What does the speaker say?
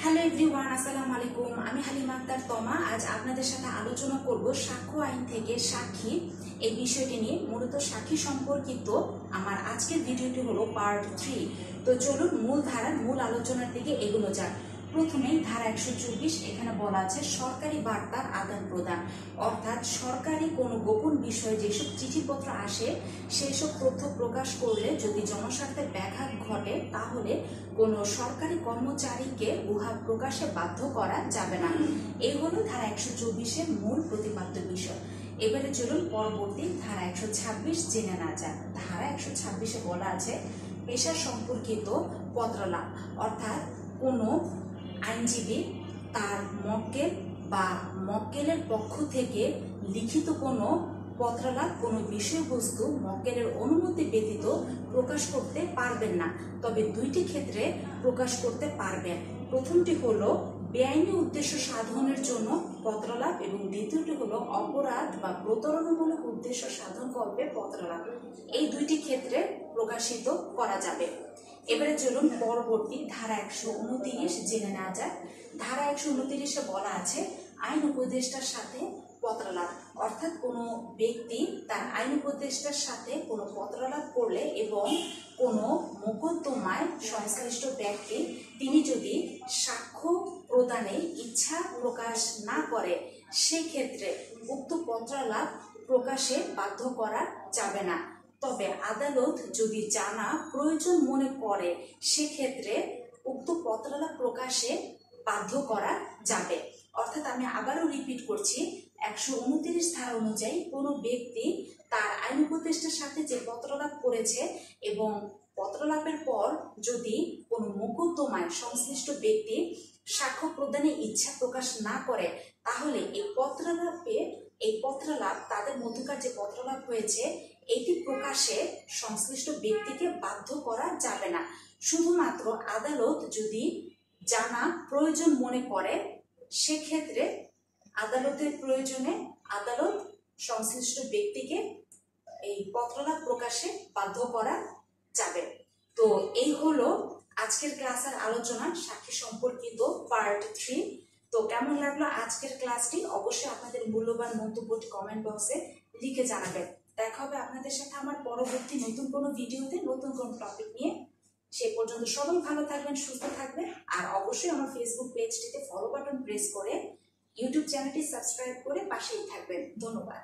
Hello everyone, আসসালামু আলাইকুম। আমি হালিমা আক্তার তমা। আজ আপনাদের সাথে আলোচনা করব সাক্ষ্য আইন থেকে সাক্ষী এই বিষয়টি নিয়ে। মূলত সাক্ষী সম্পর্কিত আমার আজকের ভিডিওটি হলো পার্ট 3। তো চলুন মূল ধারার মূল আলোচনার দিকে এগোনো যাক। প্রথমেই ধারা 124, এখানে বলা আছে সরকারি বার্তার আদান প্রদান, অর্থাৎ সরকারি কোনো গোপন বিষয়ে যেসব চিঠিপত্র আসে সেসব তথ্য প্রকাশ করলে যদি জনস্বার্থে ব্যাঘাত ঘটে তাহলে কোনো সরকারি কর্মচারীকে উহা প্রকাশে বাধ্য করা যাবে না। এই হলো ধারা 124-এর মূল প্রতিপাদ্য বিষয়। এবারে চলুন পরবর্তী ধারা 126 জেনে না যাক। ধারা 126-এ বলা আছে পেশা সম্পর্কিত পত্রলাভ, অর্থাৎ কোনো আইনজীবী তার মক্কেল বা মক্কেলের পক্ষ থেকে লিখিত কোনো পত্রলাভ কোনো বিষয়বস্তু মক্কেলের অনুমতি ব্যতীত প্রকাশ করতে পারবেন না, তবে দুইটি ক্ষেত্রে প্রকাশ করতে পারবেন। প্রথমটি হলো বেআইনি উদ্দেশ্য সাধনের জন্য পত্রলাভ এবং দ্বিতীয়টি হলো অপরাধ বা প্রতারণামূলক উদ্দেশ্য সাধনকল্পে পত্রলাভ। এই দুইটি ক্ষেত্রে প্রকাশিত করা যাবে। এবারে চলুন পরবর্তী ধারা 129 জেনে নেওয়া যাক। ধারা 129-এ বলা আছে আইন উপদেষ্টার সাথে পত্রলাভ, অর্থাৎ কোনো ব্যক্তি তার আইন উপদেষ্টার সাথে কোনো পত্রলাভ করলে এবং কোনো মোকদ্দমায় সংশ্লিষ্ট ব্যক্তি তিনি যদি সাক্ষ্য প্রদানে ইচ্ছা প্রকাশ না করে সেক্ষেত্রে উক্ত পত্রলাভ প্রকাশে বাধ্য করা যাবে না। তবে আদালত যদি জানা প্রয়োজন মনে করে সেক্ষেত্রে উক্ত পত্রলাভ প্রকাশে বাধ্য করা যাবে। অর্থাৎ আমি আবারও রিপিট করছি, 129 ধারা অনুযায়ী কোনো ব্যক্তি তার আইন উপদেষ্টার সাথে যে পত্রলাভ করেছে এবং পত্রলাভের পর যদি কোনো মোকদ্দমায় সংশ্লিষ্ট ব্যক্তি সাক্ষ্য প্রদানে ইচ্ছা প্রকাশ না করে তাহলে এই পত্রলাভ তাদের মধ্যকার যে পত্রলাভ হয়েছে এটি প্রকাশে সংশ্লিষ্ট ব্যক্তিকে বাধ্য করা যাবে না। শুধুমাত্র আদালত যদি জানা প্রয়োজন মনে করে সেক্ষেত্রে আদালতের প্রয়োজনে আদালত সংশ্লিষ্ট ব্যক্তিকে এই পত্রলাভ প্রকাশে বাধ্য করা যাবে। তো এই হলো আজকের ক্লাসের আলোচনা সাক্ষী সম্পর্কিত পার্ট 3। তো কেমন লাগলো আজকের ক্লাসটি অবশ্যই আপনাদের মূল্যবান মন্তব্যটি কমেন্ট বক্সে লিখে জানাবেন। দেখা হবে আপনাদের সাথে আমার পরবর্তী নতুন কোনো ভিডিওতে নতুন কোনো টপিক নিয়ে। সে পর্যন্ত সবাই ভালো থাকবেন, সুস্থ থাকবেন, আর অবশ্যই আমার ফেসবুক পেজটিতে ফলো বাটন প্রেস করে ইউটিউব চ্যানেলটি সাবস্ক্রাইব করে পাশেই থাকবেন। ধন্যবাদ।